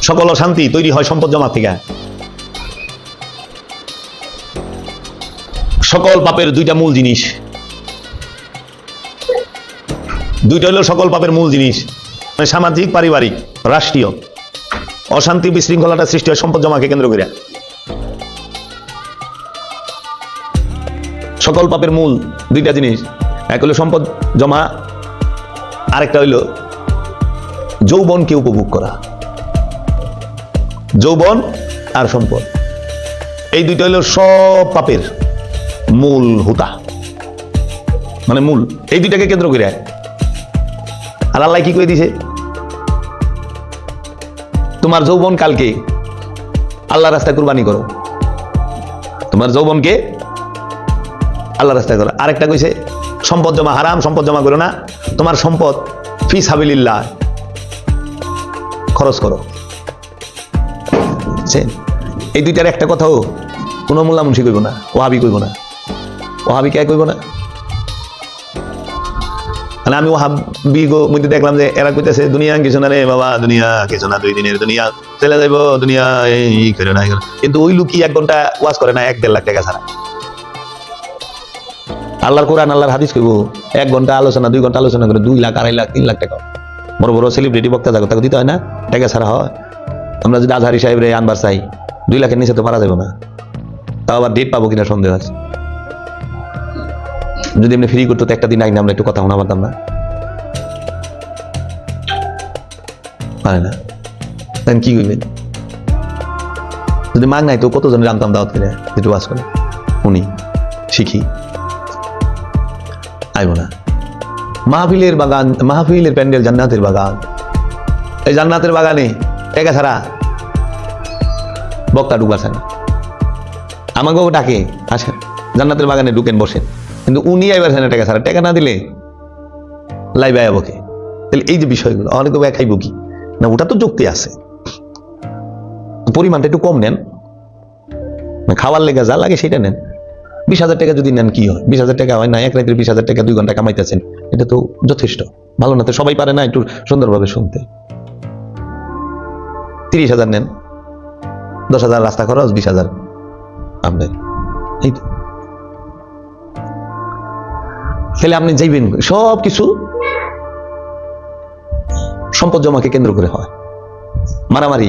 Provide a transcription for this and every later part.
সকল অশান্তি তৈরি হয় সম্পদ জমা থেকে। সকল পাপের দুইটা মূল জিনিস, দুইটা হলো সকল পাপের মূল জিনিস, মানে সামাজিক, পারিবারিক, রাষ্ট্রীয়। অশান্তি বিশৃঙ্খলাটা সৃষ্টি হয় সম্পদ জমাকে কেন্দ্র করে। সকল পাপের মূল দুইটা জিনিস, এক হলো সম্পদ জমা, আরেকটা হইল যৌবনকে উপভোগ করা। যৌবন আর সম্পদ, এই দুইটা হইল সব পাপের মূল হুতা, মানে মূল, এই দুইটাকে কেন্দ্র করে। আর আল্লাহ কি করে দিছে, তোমার যৌবন কালকে আল্লাহ রাস্তায় কুরবানি করো, তোমার যৌবনকে আল্লাহ রাস্তায় করো। আরেকটা কইছে সম্পদ জমা হারাম, সম্পদ জমা করো না, তোমার সম্পদ ফি সাবিলিল্লাহ খরচ করো। এই দুইটার একটা কথাও কোনো মোল্লা মুন্সি কইব না, ওহাবি কইব না। ওহাবি কে কইব না? মানে আমি ওহাবি মধ্যে দেখলাম যে এরা কইতেছে দুনিয়া কিছু না রে বাবা, দুনিয়া কিছু না, 2 দিনের দুনিয়া চলে যাইব, দুনিয়া এই করে না। কিন্তু ওই লোকই 1 ঘন্টা ওয়াজ করে না 1-1.5 লাখ টাকা ছাড়া। আল্লাহর কোরআন আল্লাহর হাদিস কইব 1 ঘন্টা আলোচনা, 2 ঘন্টা আলোচনা করে 2 লাখ, 2.5 লাখ, 3 লাখ টাকা। বড় বড় সেলিব্রিটি বক্তা যাগো তাকে দিতে হয় না, টাকা ছাড়া হয়? আমরা যদি আজহারি সাহেব রে আনবার চাই 2 লাখের নিচে তো পারা যাবে না। তাও আবার ডেট পাবো কিনা সন্দেহ আছে। যদি এমনি ফ্রি করতো তো একটা দিন আগে আমরা একটু কথা শোনা পারতাম না? পারে না, তাই কি করবেন? যদি মাগ নাই তো কতজন জানতাম দাওয়াত করে একটু বাস করে উনি শিখি আইব না। মাহফিলের বাগান, মাহফিলের প্যান্ডেল জান্নাতের বাগান। এই জান্নাতের বাগানে টাকা ছাড়া বক্তা ঢুকবাছে না। আমাকেও ডাকে, আসেন জান্নাতের বাগানে ঢুকেন, বসেন, কিন্তু উনি আইবার না টাকা ছাড়া। টাকা না দিলে লাইবে আইবকে। তাহলে এই যে বিষয়গুলো অনেকে খাইব কি না, ওটা তো যুক্তি আছে, পরিমাণটা একটু কম নেন, খাওয়ার লেগে যা লাগে সেটা নেন। 20,000 টাকা যদি নেন কি হয়? 20,000 টাকা হয় না, এক রাতের 20,000 টাকা 2 ঘন্টা কামাইতেছেন, এটা তো যথেষ্ট। ভালো না তো, সবাই পারে না একটু সুন্দরভাবে শুনতে। 30,000 নেন, 10,000 রাস্তা খরচ, 20,000 আপনার। এই তো তাহলে আপনি যাইবেন, সব কিছু সম্পদ জমাকে কেন্দ্র করে হয়। মারামারি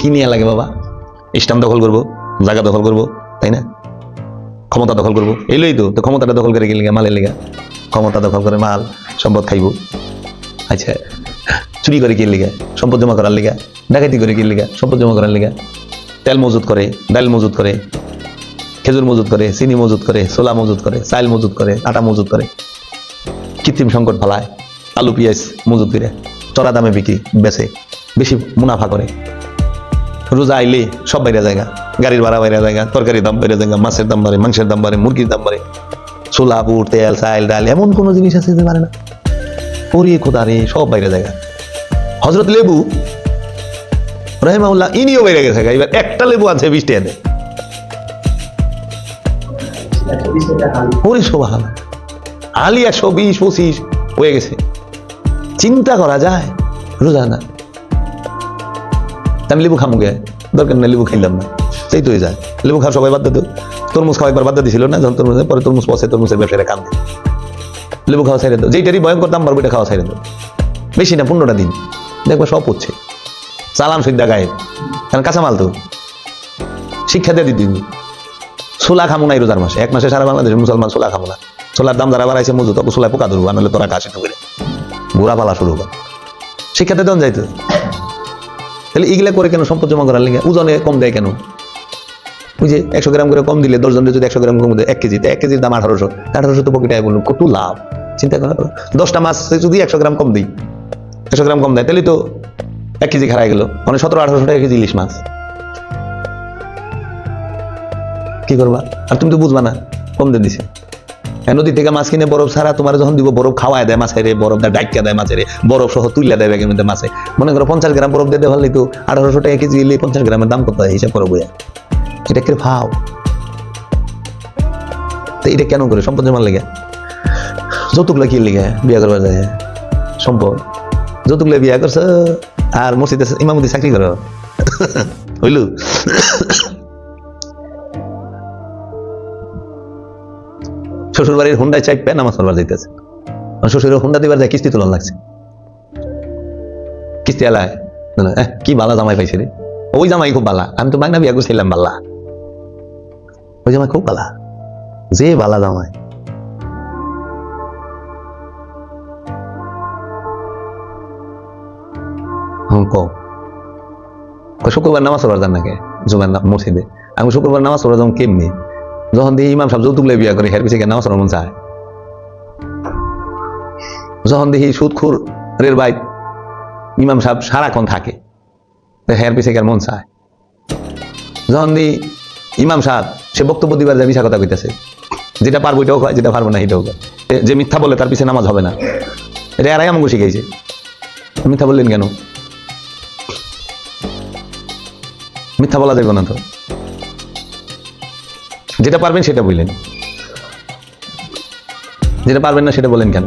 কি নিয়ে লাগে বাবা? ইসলাম দখল করবো, জায়গা দখল করবো, তাই না? ক্ষমতা দখল করবো, এলোই তো। ক্ষমতাটা দখল করে গেলে মালের লেগা, ক্ষমতা দখল করে মাল সম্পদ খাইব। আচ্ছা, চুরি করে কি লেগা? সম্পদ জমা করার লেগা। ডাকাতি করে কি লেগা? সম্পদ জমা করার লেগা। তেল মজুত করে, ডাল মজুত করে, খেজুর মজুত করে, চিনি মজুত করে, ছোলা মজুত করে, চাল মজুত করে, আটা মজুত করে, কৃত্রিম সংকট ফলায়, আলু পেঁয়াজ মজুত করে চড়া দামে বিক্রি বেচে, বেশি মুনাফা করে। রোজা আইলে সব বাইরে জায়গা, গাড়ির ভাড়া বাইরে জায়গা, তরকারির দাম বাইরে জায়গা, মাছের দাম বাড়ে, মাংসের দাম বাড়ে, মুরগির দাম বাড়ে, ছোলা বুট তেল চাল ডাল, এমন কোনো জিনিস আছে যে পারে না? ওরে খোদা রে, সব বাইরে জায়গা। হযরত লেবু রাহিমাহুল্লাহ ইনিও বাইরে গেছে, এবার একটা লেবু আছে 20 টাকা দেয়। ওরে সোভান আলি 120-25 হয়ে গেছে। চিন্তা করা যায়? রোজা না, আমি লেবু খামু গে, দরকার না, লেবু খাইলাম না, সেই তো হয়ে যায়। লেবু খাওয়া সবাই বাদ দিত। তরমুজ খাওয়া একবার বাদ দিয়েছিল না, যখন তরমুজ, পরে তরমুজ পচে, তরমুজের ব্যবসায়ীরা কান্দে। লেবু খাওয়া ছাইড়ে দাও, যেইটারই ভয়ঙ্কর দাম বাড়বে এটা খাওয়া ছাইড়ে দাও। বেশি না, 15টা দিন দেখবা সব হচ্ছে। চালান সুদ্ধা গায়ে, কারণ কাঁচামাল তো। শিক্ষা দিয়ে দিতে ছোলা খামো না এই রোজার মাসে। 1 মাসে সারা বাংলাদেশের মুসলমান ছোলা খামো না। ছোলার দাম যারা বাড়াইছে মজুত, ছোলায় পোকা ধরবো, নাহলে তোরা কাশি ঢুকে ঘোরা পালা শুরু কর। শিক্ষাতে দেন যাইতো। তাহলে এগুলা করে কেন? সম্পদ জমা করার লেগে। ওজনে কম দেয় কেন? ওই যে 100 গ্রাম করে কম দিলে, 10 জনের যদি 100 গ্রাম কম দেয়, 1 কেজি, 1 কেজির দাম 1800 তো পকেটে বলুন কত লাভ। চিন্তা করা, 10টা মাছ যদি 100 গ্রাম কম দিই, 100 গ্রাম কম দেয়, তাহলে তো 1 কেজি খারাই গেল, মানে 1700-1800 টাকা কেজি ইলিশ মাছ। কি করবা? আর তুমি তো বুঝবা না, কম দিয়ে দিছে। নদী থেকে মাছ কিনে বরফ ছাড়া তোমার যখন দিব, বরফ খাওয়ায় দেয় মাছের, বরফ দেয় ডাইকা দেয় মাছের, বরফ সহ তুইলা দেয় ব্যাগের মধ্যে মাছে। মনে করো 50 গ্রাম বরফ দিয়ে ভালো তো 1800 টাকা কেজি এলে 50 গ্রামের দাম কত হয় হিসাব করো বইয়া। এটা কে ভাও? তো এটা কেন করে? সম্পদ জমার লেগে। যৌতুকলা কি লেগে বিয়া করবার যায়? সম্পদ। যৌতুকলা বিয়া করছো আর মসজিদে ইমামতি চাকরি করো, হইল। শ্বশুর বাড়ির হুন্ডায় চাইপে নামাজ পড়বার যাইতেছে, শ্বশুরের হুন্ডা দিবার যায় কিস্তি তোলার লাগছে, কিস্তি এলায় কি বালা জামাই পাইছে রে, ওই জামাই খুব বালা, আমি তো বাংলা বিয়া করছিলাম বালা, ওই জামাই খুব বালা, যে বালা জামাই। শুক্রবার নামাজ পড়বার যান নাকি জুমার মসজিদে, আমি শুক্রবার নামাজ পড়া যাবো কেমনি, যখন দেখি ইমাম সাহেব যৌতুক বিয়া করে হের পিছিয়ে নামাজ পড়ার মন চায়, যখন দেখি সুদখোরের বাইক ইমাম সাহেব সারাক্ষণ থাকে হের পিছিয়ে মন চায়, যখন দেখি ইমাম সাহেব সে বক্তব্য দিবার যায় মিশা কথা কইতেছে, যেটা পারবো এটাও হয়, যেটা পারবো না এটাও হয়, যে মিথ্যা বলে তার পিছিয়ে নামাজ হবে না, এটা আর আমাকে শিখাইছে। মিথ্যা বললেন কেন? মিথ্যা বলা যাবে না তো, যেটা পারবেন সেটা বললেন, যেটা পারবেন না সেটা বলেন কেন?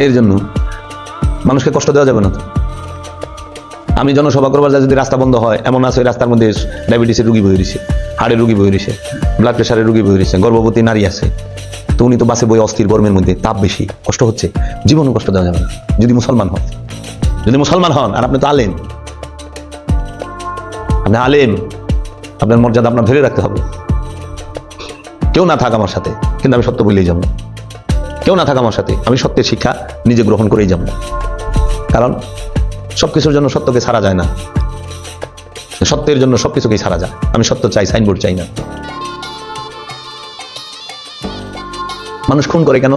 এর জন্য মানুষকে কষ্ট দেওয়া যাবে না তো। আমি জনসভা করবার যা যদি রাস্তা বন্ধ হয়, এমন আছে ওই রাস্তার মধ্যে ডায়াবেটিসের রুগী বই রয়েছে, হাড়ের রুগী বই রয়েছে, ব্লাড প্রেশারের রুগী বই রয়েছে, গর্ভবতী নারী আছে, তো উনি তো বাসে বই অস্থির, গরমের মধ্যে তাপ বেশি, কষ্ট হচ্ছে, জীবনও কষ্ট দেওয়া যাবে না। যদি মুসলমান হন, যদি মুসলমান হন, আর আপনি তো আলেম, আপনি আলেম, আপনার মর্যাদা আপনার ধরে রাখতে হবে। কেউ না থাক আমার সাথে, কিন্তু আমি সত্য বললেই যাব, কেউ না থাক আমার সাথে, আমি সত্যের শিক্ষা নিজে গ্রহণ করেই যাব, কারণ সবকিছুর জন্য সত্যকে ছাড়া যায় না, সত্যের জন্য সবকিছুকেই ছাড়া যায়। আমি সত্য চাই, সাইনবোর্ড চাই না। মানুষ খুন করে কেন?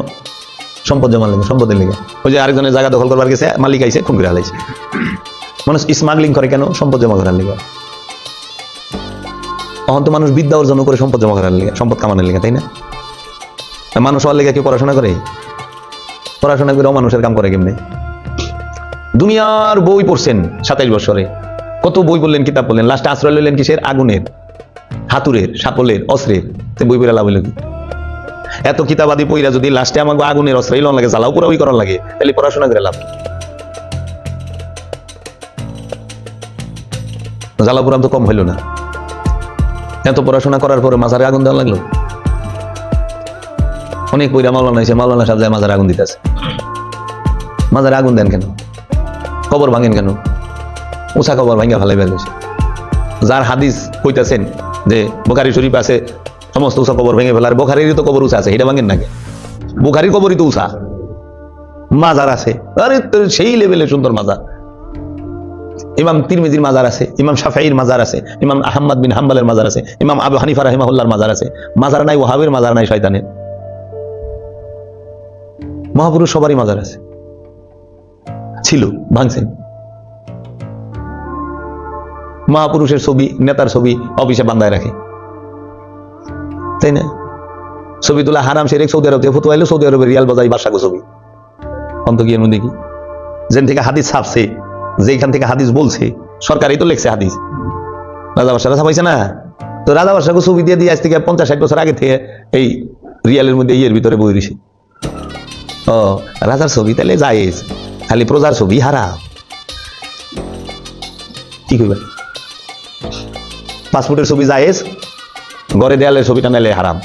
সম্পদ জমার লেগে, সম্পদের লেগে। ওই যে আরেকজনের জায়গা দখল করবার গেছে, মালিক আইছে খুন করে হালাইছে। মানুষ স্মাগলিং করে কেন? সম্পদ জমা করার লেগে। তখন তো মানুষ বিদ্যা অর্জন করে সম্পদ জমা করার লেগে, সম্পদ কামানোর লেগে, তাই না? মানুষ হওয়ার লেগে কেউ পড়াশোনা করে? পড়াশোনা করেও মানুষের কাম করে কেমনে? দুনিয়ার বই পড়ছেন 27 বছরে, কত বই বললেন, কিতাব বললেন, লাস্টে আশ্রয় লইলেন কিসের? আগুনের, হাতুরের, সাপলের, অস্ত্রের। বই পড়ে লাভ হইল কি? এত কিতাবাদি পইরা যদি লাস্টে আমাকে আগুনের অস্ত্র লন লাগে, জ্বালাও পুরা ওই করার লাগে, তাহলে পড়াশোনা করে লাভ? জ্বালা পুরাম তো কম হইল না। এত পড়াশোনা করার পরে মাজারে আগুন দেওয়া লাগলো। অনেক বইরা মাওলানা এসে মাওলানা সাহেব যায় মাজারে আগুন দিতেছে। মাজারে আগুন দেন কেন? কবর ভাঙেন কেন? উঁচা কবর ভাঙা ফেলাই বের হয়েছে। যার হাদিস কইতাছেন যে বুখারী শরীফ আছে সমস্ত উঁচা কবর ভেঙে ফেলার, বুখারীরই তো কবর উঁচা আছে, এটা ভাঙেন নাকি? বুখারীর কবরই তো উঁচা। মাজার আছে, আরে সেই লেভেলে সুন্দর মাজার। ইমাম তিরমিজির মাজার আছে, ইমাম শাফিঈর মাজার আছে, ইমাম আহমদ বিন হাম্বলের মাজার আছে, ইমাম আবু হানিফা রাহিমাহুল্লাহর মাজার আছে। মাজার নাই ওয়াহাবের, মাজার নাই শয়তানের। মহাপুরুষ সবারই মাজার আছে, ছিল, ভাঙছেন। মহাপুরুষের ছবি, নেতার ছবি অফিসে বান্ধায় রাখে, তাই না? ছবি তোলা হারাম, সে সৌদি আরব থেকে ফতুয়া এলো, সৌদি আরবের রিয়াল বাজাই বাদশাহ ছবি অন্ত কি এর মধ্যে কি? যেন থেকে হাদিস ছাপছে, যেখান থেকে হাদিস বলছে, সরকারই তো লেখছে হাদিস। রাজা বাদশাহ ছাপাইছে না? তো রাজা বাদশাহকে ছবি দিয়ে দিয়ে আজ থেকে 50-60 বছর আগে থেকে এই রিয়ালের মধ্যে ইয়ের ভিতরে বই রয়েছে। ও রাজার ছবি তাহলে জায়েজ, খালি প্রজার ছবি হারাম। কি কইবা? পাসপোর্টের ছবি জায়েজ, ঘরে দেয়ালের ছবিটা নাইলে হারাম।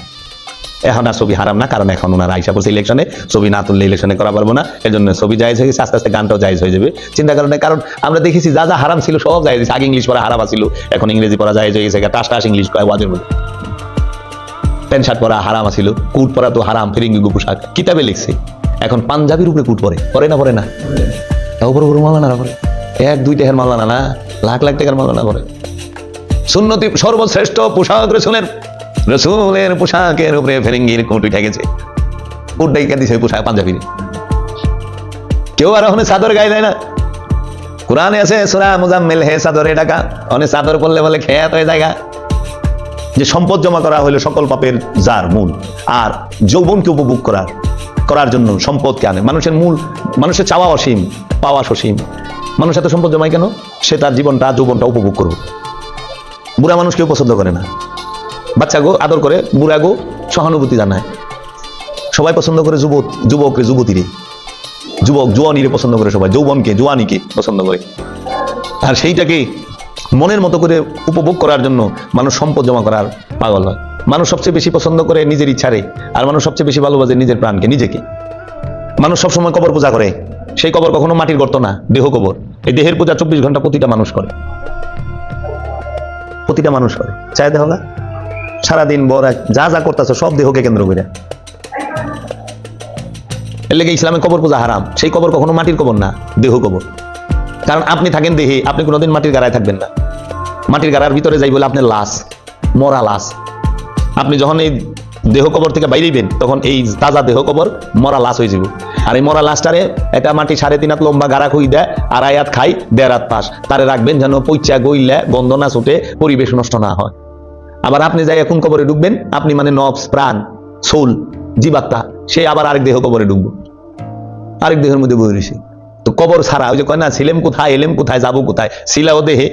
এখন আর ছবি হারাম না, কারণ এখন ওনারা আইসা পড়ছে ইলেকশনে, ছবি না তুললে ইলেকশনে করা পারবো না, এর জন্য ছবি জায়েজ হয়ে গেছে। আস্তে আস্তে গানটাও জায়েজ হয়ে যাবে, চিন্তা করেন না। কারণ আমরা দেখেছি যা যা হারাম ছিল সব জায়েজ। আগে ইংলিশ পড়া হারাম ছিল, এখন ইংরেজি পড়া জায়েজ হয়ে গেছে। টাস টাস ইংলিশ কয় ওয়াজের মধ্যে। প্যান্ট শার্ট পরা হারাম ছিল, কুট পরা তো হারাম, ফিরিঙ্গি পোশাক কিতাবে লিখছে। এখন পাঞ্জাবির উপরে কুট পরে, পরে না? পরে না? উপর উপর মাওলানা পরে, 1-2 টাকার মাওলানা না, লাখ লাখ টাকার মাওলানা পরে। সুন্নতি সর্বশ্রেষ্ঠ পোশাক রসুলের, রসুলের পোশাকের উপরে ফেরেঙ্গির কোট উঠে গেছে। কোট ডাইকা দিছে পোশাক পাঞ্জাবির। কেউ আর ওখানে চাদর গায়ে দেয় না। কোরআনে আছে সূরা মুজাম্মিল হে চাদরে ঢাকা, অনেক চাদর পরলে বলে খেয়াত হয়ে জায়গা। যে সম্পদ জমা করা হলো সকল পাপের যার মূল, আর যৌবনকে উপভোগ করার জন্য সম্পদকে আনে। মানুষের মূল, মানুষের চাওয়া অসীম, পাওয়া সসীম। মানুষ এত সম্পদ জমায় কেন? সে তার জীবনটা, যৌবনটা উপভোগ করবে। বুড়া মানুষ কেউ পছন্দ করে না, বাচ্চা গো আদর করে, বুড়া গো সহানুভূতি জানায়। সবাই পছন্দ করে যুবকরে, যুবতীরে, যুবক জোয়ানিরে পছন্দ করে, সবাই যৌবনকে, জোয়ানিকে পছন্দ করে। আর সেইটাকে মনের মতো করে উপভোগ করার জন্য মানুষ সম্পদ জমা করার পাগল হয়। মানুষ সবচেয়ে বেশি পছন্দ করে নিজের ইচ্ছারে, আর মানুষ সবচেয়ে বেশি ভালোবাসে নিজের প্রাণকে, নিজেকে। মানুষ সবসময় কবর পূজা করে, সেই কবর কখনো মাটির গর্ত না, দেহ কবর। এই দেহের পূজা 24 ঘন্টা প্রতিটা মানুষ করে, প্রতিটা মানুষ করে। চাই দেহ না সারাদিন বড় যা যা করতেছে সব দেহকে কেন্দ্র করে। এর লেগে ইসলামে কবর পূজা হারাম। সেই কবর কখনো মাটির কবর না, দেহ কবর। কারণ আপনি থাকেন দেহে, আপনি কোনোদিন মাটির গাড়ায় থাকবেন না। মাটির গাড়ার ভিতরে যাই বলে আপনার লাশ, মরা লাশ। আপনি যখন এই দেহ কবর থেকে বাইরেবেন তখন এই তাজা দেহ কবর মরা লাশ হয়ে যাব। আর এই মরা লাশটারে একটা মাটি 3.5 হাত লম্বা গাড়া খুই দেয়, 2.5 হাত খাই, 1.5 হাত পাশ, তারে রাখবেন যেন পইচা গইলে গন্ধ না ছুটে, পরিবেশ নষ্ট না হয়। আবার আপনি যাই এখন কবরে ঢুকবেন, আপনি মানে নফস, প্রাণ, সোল, জীবাত্মা, সে আবার আরেক দেহ কবরে ঢুকবো, আরেক দেহের মধ্যে বই রয়েছে। তো কবর ছাড়া ওই যে কয় না ছিলেম কোথায় এলেম কোথায় যাবো কোথায়, ছিলাও দেহে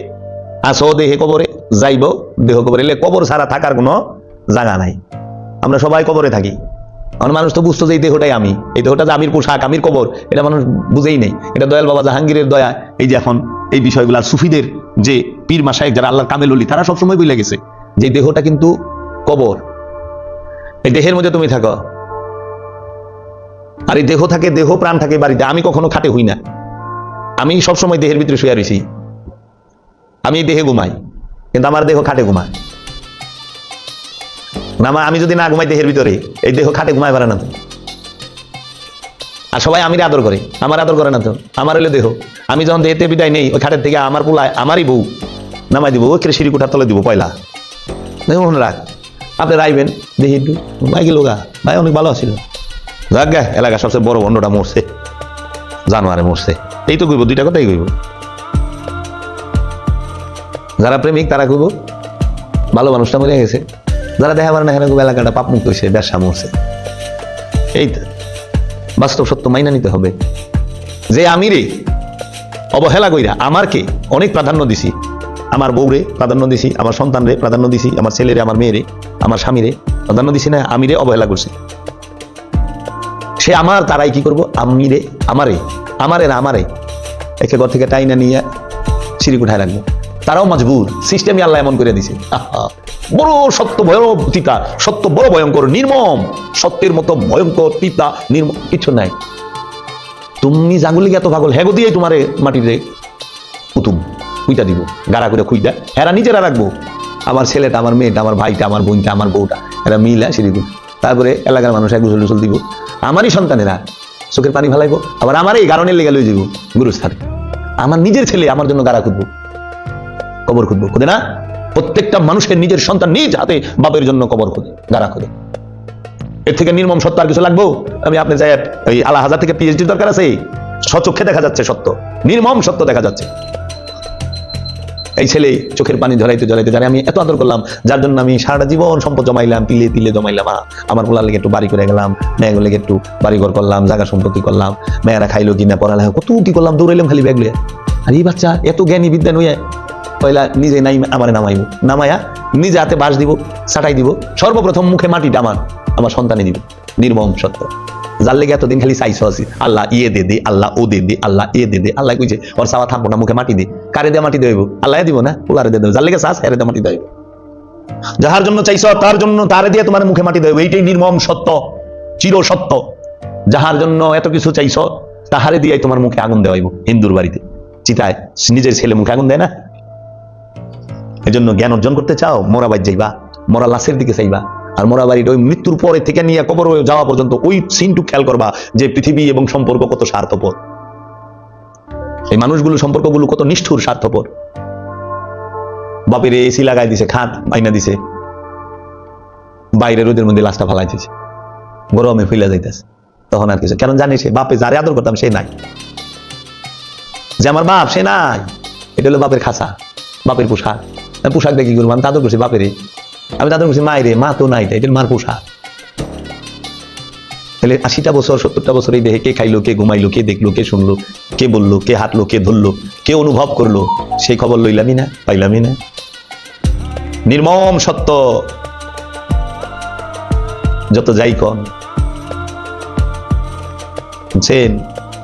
আসো দেহে কবরে যাইব দেহ কবরে। এলে কবর ছাড়া থাকার কোনো জায়গা নাই। আমরা সবাই কবরে থাকি। মানুষ তো বুঝতো যে এই দেহটাই আমি, এই দেহটা যে আমির পোশাক, আমির কবর, এটা মানুষ বুঝেই নেই। এটা দয়াল বাবা জাহাঙ্গীরের দয়া, এই যে এখন এই বিষয়গুলো সুফিদের যে পীর মাশায়েখ যারা আল্লাহর কামেল ওলি, তারা সবসময় বলে গেছে যে দেহটা কিন্তু কবর, এই দেহের মধ্যে তুমি থাকো। আর এই দেহ থাকে, দেহ প্রাণ থাকে বাড়িতে। আমি কখনো খাটে হই না, আমি সবসময় দেহের ভিতরে শুয়ে রয়েছি। আমি দেহে ঘুমাই, কিন্তু আমার দেহ খাটে ঘুমায় না। আমি যদি না ঘুমাই দেহের ভিতরে, এই দেহ খাটে ঘুমায় পারে না তো। আর সবাই আমি আদর করে, আমার আদর করে না তো। আমার হলে দেহ, আমি যখন দেহেতে বিদায় নেই, ওই খাটের থেকে আমার পোলায় আমারই বউ নামাই দিব, ওই সিঁড়ি কোঠার তলে দিব পয়লা। দেখুন রাখ, আপনি রাইবেন দেখি একটু ভাই গেল গা, ভাই অনেক ভালো আছিল, যাক গা এলাকা সবচেয়ে বড় বন্ডটা মরছে, জানোয়ারে মরছে। এই তো কইব, দুইটা কথাই কইব। যারা প্রেমিক তারা কইব ভালো মানুষটা মরে গেছে, যারা দেখা পারে না এখানে এলাকাটা পাপ মুক্ত হয়েছে, ব্যবসা মরছে। এই তো বাস্তব সত্য মাইনা নিতে হবে যে আমি রে অবহেলা কইরা আমারকে অনেক প্রাধান্য দিছি, আমার বউরে প্রাধান্য দিছি, আমার সন্তানরে প্রাধান্য দিছি, আমার ছেলেরে, আমার মেয়েরে, আমার স্বামীরে প্রাধান্য দিছি না, আমি রে অবহেলা করছি। সে আমার, তারাই কি করবো, আমি রে আমারে, আমারে না আমারে একে ঘর থেকে টাইনা নিয়ে সিঁড়ি কোঠায় রাখবো। তারাও মজবুর, সিস্টেমই আল্লাহ এমন করে দিছে। বড় সত্য ভয়ঙ্কর তিতা, সত্য বড় ভয়ঙ্কর নির্মম, সত্যের মতো ভয়ঙ্কর তিতা নির্মম কিছু নাই। তুমি জাগুলি এত পাগল, হেগো দিয়ে তোমারে মাটিতে কুতুম খুইটা দিব, গাড়া করে খুইটা এরা নিজেরা রাখবো। আমার ছেলেটা, আমার মেয়েটা, আমার ভাইটা, আমার বোনটা, আমার বউটা, এরা মিলা সিঁড়ি, তারপরে এলাকার মানুষ এক গুছল টুসল দিব। আমারই সন্তানেরা চোখের পানি ফেলাইবো, আবার আমার এই গারণের লেগে লই যাব গুরুস্থান। আমার নিজের ছেলে আমার জন্য গাড়া খুঁজবো, কবর খুঁজবো, খুঁজে না? প্রত্যেকটা মানুষের নিজের সন্তান নিজ হাতে বাপের জন্য কবর খুঁজে, গাড়া খুঁজে। এর থেকে নির্মম সত্য আর কিছু লাগবো? আমি আপনি যাই ওই আলা হাজার থেকে পিএইচডি দরকার আছে? সচক্ষে দেখা যাচ্ছে সত্য, নির্মম সত্য দেখা যাচ্ছে। এই ছেলে চোখের পানি ঝরাইতে ঝরাইতে জানে আমি এত আদর করলাম, যার জন্য আমি সারাটা জীবন সম্পদ জমাইলাম, তিলে তিলে জমাইলাম। আমার পোলার লেগে একটু বাড়ি করে গেলাম, মেয়েগুলো লেগে একটু বাড়িঘর করলাম, জায়গা সম্পত্তি করলাম, মেয়েরা খাইলো কিনা, পড়ালেখা কত কি করলাম, দৌড়াইলাম খালি ব্যাগ লিয়ে। আর এই বাচ্চা এত জ্ঞানী বিদ্যা নইয়া পয়লা নিজে নাই আমারে নামাইব, নামাইয়া নিজে হাতে বাঁশ দিব, ছাটাই দিব, সর্বপ্রথম মুখে মাটিটা আমার সন্তানে দিব। নির্মম সত্য। যার লেগে এতদিন খালি চাইছো আছি, আল্লাহ ইয়ে দে দে, আল্লাহ ও দে দে, আল্লাহ এ দে দে, আল্লাহ কইছে ওর চাওয়া থাকবো না, মুখে মাটি দে। কারে দিয়ে মাটি দেব? আল্লাহ দিব না, ওলারে দিয়ে দেবো। যার লেগে চাষ হেরে দিয়ে মাটি দেব। যাহার জন্য চাইছো তার জন্য তারে দিয়ে তোমার মুখে মাটি দেব। এইটাই নির্মম সত্য, চির সত্য। যাহার জন্য এত কিছু চাইছো তাহারে দিয়ে তোমার মুখে আগুন দেওয়াইব। হিন্দুর বাড়িতে চিতায় নিজের ছেলে মুখে আগুন দেয় না? এজন্য জ্ঞান অর্জন করতে চাও, মরা বাড়ি যাইবা, মরা লাশের দিকে চাইবা। আর মরা বাড়ির ওই মৃত্যুর পরে থেকে নিয়ে কবর যাওয়া পর্যন্ত ওই সিনটু খেয়াল করবা যে পৃথিবী এবং সম্পর্ক কত স্বার্থপর, এই মানুষগুলো সম্পর্কগুলো কত নিষ্ঠুর, স্বার্থপর। বাপের এসি লাগাই দিছে, খাট বাইনা দিছে, বাইরে রোদের মধ্যে লাশটা ফালাই দিছে, গরমে ফিলা যাইতেছে। তখন আর কিছু, কারণ জানি সে বাপে যারে আদর করতাম সে নাই, যে আমার বাপ সে নাই। এটা হলো বাপের খাসা, বাপের পোশাক। পোশাক দেখি করবো, আমি তাদের করছি বাপেরে, আমি তাদের করছি মায়েরে, মা তো নাই, এটা মার পোশাক। তাহলে 80টা বছর 70টা বছর এই দেহে কে খাইলো, কে ঘুমাইলো, কে দেখলো, কে শুনলো, কে বললো, কে হাঁটলো, কে ধরলো, কে অনুভব করলো, সেই খবর লইলামই না, পাইলামই না। নির্মম সত্য। যত যাই কন বুঝছেন,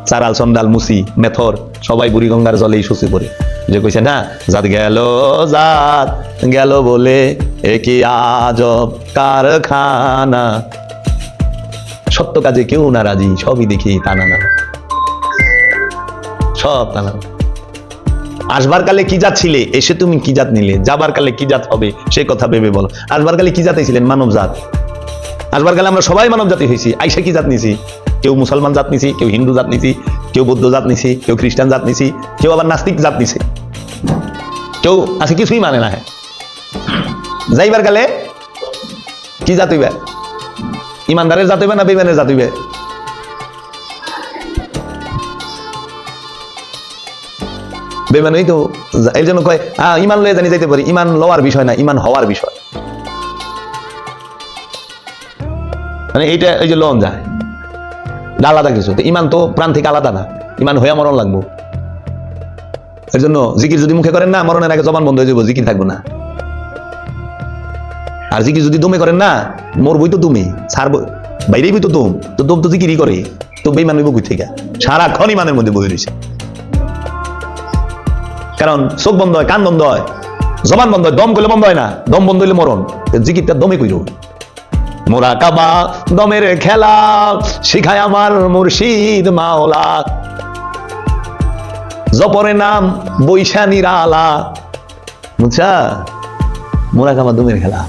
চারাল চন্ডাল মুসি মেথর সবাই বুড়িগঙ্গার জলেই শুচি পড়ে, যে কইছে না, জাত গেল বলে একি আজব কারখানা, সত্য কাজে কেউ না রাজি, সবই দেখি টানা না, সব টানা। আসবার কালে কি জাত ছিলে, এসে তুমি কি জাত নিলে, যাবার কালে কি জাত হবে সে কথা ভেবে বলো। আসবার কালে কি জাতে ছিলেন? মানব জাত। আসবার কালে আমরা সবাই মানব জাতি হয়েছি, আইসা কি জাত নিছি? কেউ মুসলমান জাত নিছি, কেউ হিন্দু জাত নিছি, কেউ বৌদ্ধ জাত নিছি, কেউ খ্রিস্টান জাত নিছি, কেউ আবার নাস্তিক জাত নিছে, কেউ আছে কিছুই মানে না। হ্যাঁ, যাইবার কালে কি জাত হইবে? ইমানদারের জাত হইবে না বেঈমানের জাত হইবে? বেঈমানই তো। এর জন্য কয় ইমান লয়ে জানি যাইতে পারি। ইমান লওয়ার বিষয় না, ইমান হওয়ার বিষয়। মানে এইটা, এই যে লন যায় আলাদা কিছু, তো ইমান তো প্রাণ থেকে আলাদা না, ইমান হইয়া মরণ লাগবো। এর জন্য জিকির যদি মুখে করেন না, মরণের আগে জবান বন্ধ হয়ে যাবো, জিকির থাকবো না। আর জিকির যদি দমে করেন না, মরবই তো তুমি, ছাড়বো বাইরেই বই তো দম, তো দম তো জিকিরই করে, তো বেঈমান হইব কই থেকে? সারাক্ষণ ইমানের মধ্যে বই রয়েছে। কারণ চোখ বন্ধ হয়, কান বন্ধ হয়, জবান বন্ধ হয়, দম করলে বন্ধ হয় না, দম বন্ধ হইলে মরণ। জিকিরটা দমে কইল। মোরাকাবা দমের খেলা শিখায় আমার মুর্শিদ মাওলা, জপরে নাম বৈশা নিরালা। বুঝছা? মোরাকাবা দমের খেলা।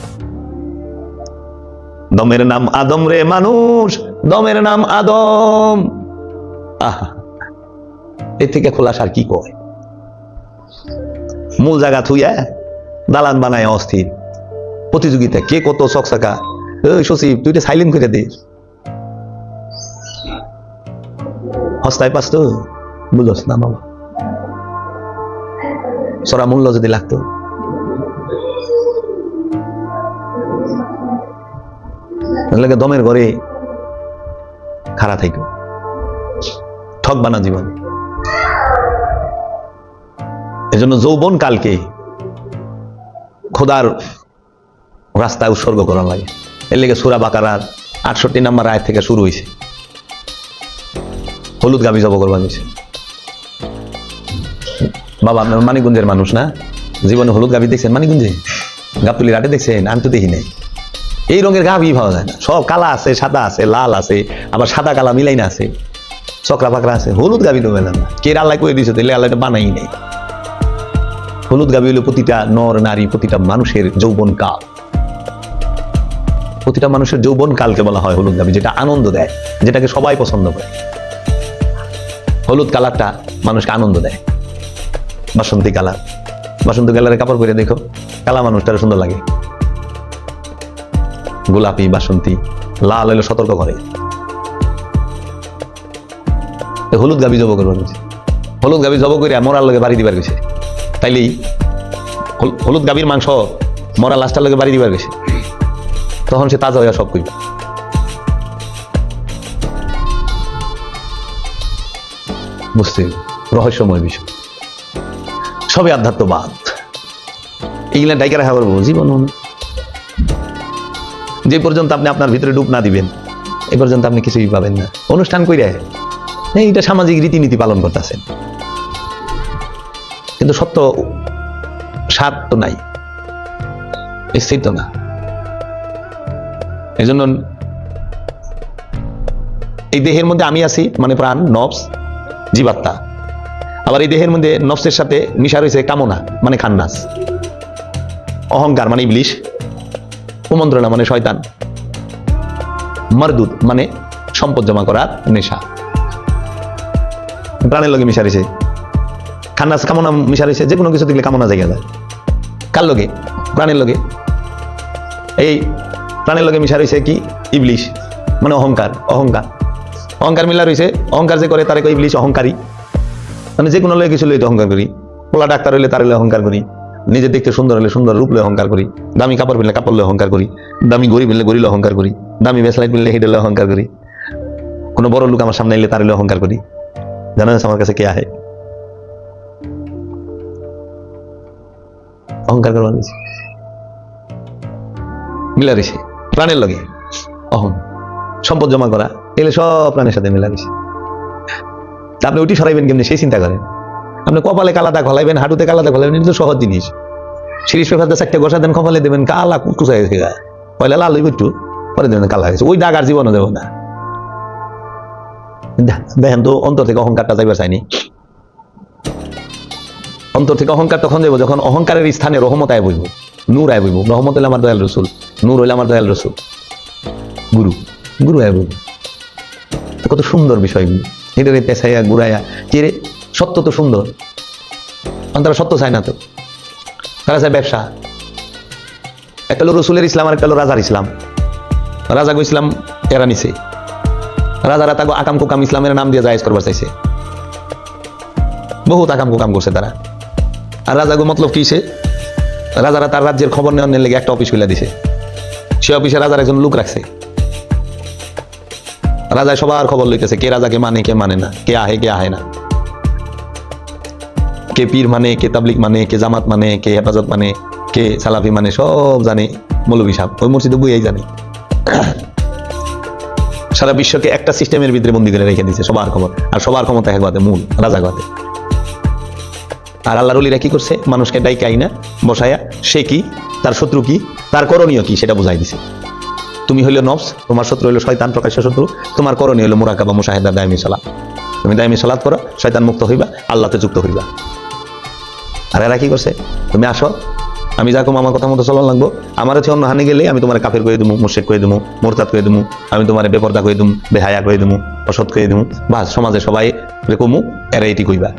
দমের নাম আদম রে মানুষ, দমের নাম আদম। আহা, এর থেকে খোলাস আর কি কয়? মূল জায়গা থুইয়া দালান বানায় অস্থির প্রতিযোগিতা, কে কত চকচকা। সচিব তুই তো সাইলেন্ট করে দে, হস্তায় পাস তো বুঝস না বাবা। সরা মূল্য যদি লাগতো, দমের ঘরে খাড়া থাইকো, ঠক বানা জীবন। এজন্য যৌবন কালকে খোদার রাস্তায় উৎসর্গ করা লাগে। এর লেগে সূরা বাকারার ৬৮ নম্বর আয়াত থেকে শুরু হয়েছে, হলুদ গাভী জব করবার হয়েছে। বাবা আপনার মানিকগঞ্জের মানুষ না, জীবনে হলুদ গাভী দেখছেন? মানিকগঞ্জে গাবতলি রাটে দেখছেন? আমি তো দেখি নাই। এই রঙের গাভী পাওয়া যায় না, সব কালা আছে, সাদা আছে, লাল আছে, আবার সাদা কালা মিলাই না আছে, চকরা পাকড়া আছে। হলুদ গাভী তো মেলেন না। কে আল্লাহ করে দিয়েছে? তাহলে আল্লাহ বানাই নেই। হলুদ গাভী হলো প্রতিটা নর নারী, প্রতিটা মানুষের যৌবন কাল। প্রতিটা মানুষের যৌবন কালকে বলা হয় হলুদ গাভী, যেটা আনন্দ দেয়, যেটাকে সবাই পছন্দ করে। হলুদ কালারটা মানুষকে আনন্দ দেয়। বাসন্তী কালার, বাসন্তী কালারের কাপড় পরে দেখো, কালা মানুষটার সুন্দর লাগে। গোলাপি, বাসন্তী, লাল হলো সতর্ক করে। হলুদ গাভী জব করবার গেছে, হলুদ গাভী জব করে মরার লগে বাড়ি দিবার গেছে। তাইলেই হলুদ গাভীর মাংস মরা লাশটার লগে বাড়ি দিবার গেছে, তখন সে তাজা হইয়া সব কইব। বুঝতে রহস্যময় বিষয়, সবই আধ্যাত্মবাদ। এইগুলা ডাইকা রাখা পারবো জীবন। যে পর্যন্ত আপনি আপনার ভিতরে ডুব না দিবেন, এ পর্যন্ত আপনি কিছুই পাবেন না। অনুষ্ঠান কইরা এইটা সামাজিক রীতিনীতি পালন করতেছেন, কিন্তু সত্য স্বাদ তো নাই, স্থির তো না। এই জন্য এই দেহের মধ্যে আমি আছি, মানে প্রাণ, নফস, জীবাত্মা। আবার এই দেহের মধ্যে নফসের সাথে মিশা রয়েছে কামনা, মানে খান্নাস, অহংকার মানে ইবলিশ, কুমন্ত্রণা মানে শয়তান, মারদুদ মানে সম্পদ জমা করার নেশা। প্রাণের লগে মিশা রয়েছে খান্নাস, কামনা মিশা রয়েছে। যে কোনো কিছু দেখলে কামনা জায়গা যায়। কার লগে? প্রাণের লগে। এই প্রাণের লগে মিশা রয়েছে কি? ইবলিশ মানে অহংকার। অহংকার অহংকার মিলা রয়েছে। অহংকার যে করে তারে কয় ইবলিশ, অহংকারী। মানে যে কোনো লয়ে কিছু লইতে অহংকার করি। পোলা ডাক্তার হইলে তার হলে অহংকার করি, নিজে দেখতে সুন্দর হলে সুন্দর রূপ লয়ে অহংকার করি, দামি কাপড় পিনলে কাপড় লয়ে অহংকার করি, দামি ঘড়ি পিনলে ঘড়ি লয়ে অহংকার করি, দামি ব্রেসলেট পিনলে হেডে লয়ে অহংকার করি, কোনো বড় লোক আমার সামনে এলে তার হলে অহংকার করি। জানা যাচ্ছে আমার কাছে কে আহে? অহংকার করবার মিলা রয়েছে প্রাণের লগে। অহং সম্পদ জমা করা, এগুলো সব প্রাণের সাথে মিলা রয়েছে। তা আপনি ওইটি সরাইবেন কেমনি সেই চিন্তা করেন। আপনি কপালে কালা দাগ হলাইবেন, হাঁটুতে কালা দাগ হলাইবেন, এটা তো সহজ জিনিস। শিরিষ পেপারটা চারটে ঘষা দেন, কপালে দেবেন, কালা কুচা গেছে গা, পয়লা লাল হইব একটু, পরে দেবেন কালা হয়েছে, ওই দাগ আর জীবনে দেবো না। দেখেন তো অন্তর থেকে অহংকারটা যাইবার চাইনি। অন্তর থেকে অহংকার তখন যাবো যখন অহংকারের স্থানে রহমত আয় বইব, নূর আয় বইব। রহমত হইলে আমার দয়াল রসুল, নূর হইলে আমার দয়াল রসুল, গুরু, গুরু আয় বইব। কত সুন্দর বিষয়গুলো, হিটারে পেছাইয়া ঘুরাইয়া কে রে, সত্য তো সুন্দর, তারা সত্য চায় না তো, তারা চায় ব্যবসা। একটা হলো রসুলের ইসলাম আর একটা হলো রাজার ইসলাম। রাজা গো ইসলাম এরা নিছে, রাজারা তাকে আকাম কুকাম ইসলামের নাম দিয়ে জায়েজ করবার চাইছে, বহুত আকাম কুকাম করছে তারা। আর রাজাগো মতলব কিছে, রাজারা তার রাজ্যের খবর নেওয়ার লেগে একটা অফিস খুলে দিছে, সে অফিসে রাজার একজন লোক রাখছে। রাজা সবার খবর লইতেছে, কে রাজাকে মানে কে মানে না, কে আহে না, কে পীর মানে, কে তাবলিগ মানে, কে জামাত মানে, কে হেফাজত মানে, কে সালাফি মানে, সব জানে মৌলভী সাহেব, ওই মসজিদে বুঝেই জানে। সারা বিশ্বকে একটা সিস্টেমের ভিতরে বন্দি করে রেখে দিচ্ছে, সবার খবর, আর সবার ক্ষমতা এক হাতে, মূল রাজা হাতে। আর আল্লাহর ওলিরা কি করছে, মানুষকে ডাইকাই না বসায়া, সে কি, তার শত্রু কি, তার করণীয় কি সেটা বুঝাই দিছে। তুমি হইলো নফস, তোমার শত্রু হইলো শয়তান, প্রকাশ্য শত্রু। তোমার করণীয় হইলো মুরাকাবা, মুশাহিদা, দায়মি সালাত। তুমি দায়মি সালাত করো, শয়তান মুক্ত হইবা, আল্লাহতে যুক্ত হইবা। আর এরা কি করছে, তুমি আসো, আমি যা কম আমার কথা মতো চলন লাগবো, আমার হচ্ছে অন্য হানি গেলে আমি তোমার কাফের করে দেবো, মুশরিক করে দেবো, মোরতাদ করে দেবো, আমি তোমার বেপরদা করে দেবো, বেহায়া করে দেবো, অসৎ করে দেবো, বাস সমাজে সবাই কমু, এরা এটি কইবা।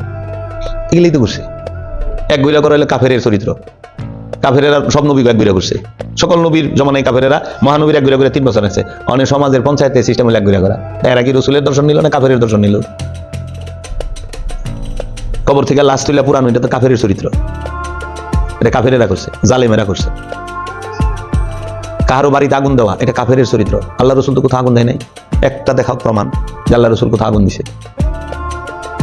এগুলোই তো করছে। এক গুইরা করা হলো কাফেরের চরিত্র। কাফেরেরা সব নবী এক গুইরা করছে, সকল নবীর জমানায় কাফেরেরা, মহানবীর এক গুইরা করে 3 বছর আছে। অনেক সমাজের পঞ্চায়েতের সিস্টেম হলো এক গুইরা করা। এরা কি রসুলের দর্শন নিল না কাফেরের দর্শন নিল? কবর থেকে লাশ তুলে পুরানো, এটা তো কাফেরের চরিত্র, এটা কাফেরেরা করছে, জালেমেরা করছে। কারো বাড়িতে আগুন দেওয়া, এটা কাফেরের চরিত্র। আল্লাহ রসুল তো কোথাও আগুন দেয় নাই, একটা দেখাও প্রমাণ যে আল্লাহ রসুল কোথাও আগুন দিছে।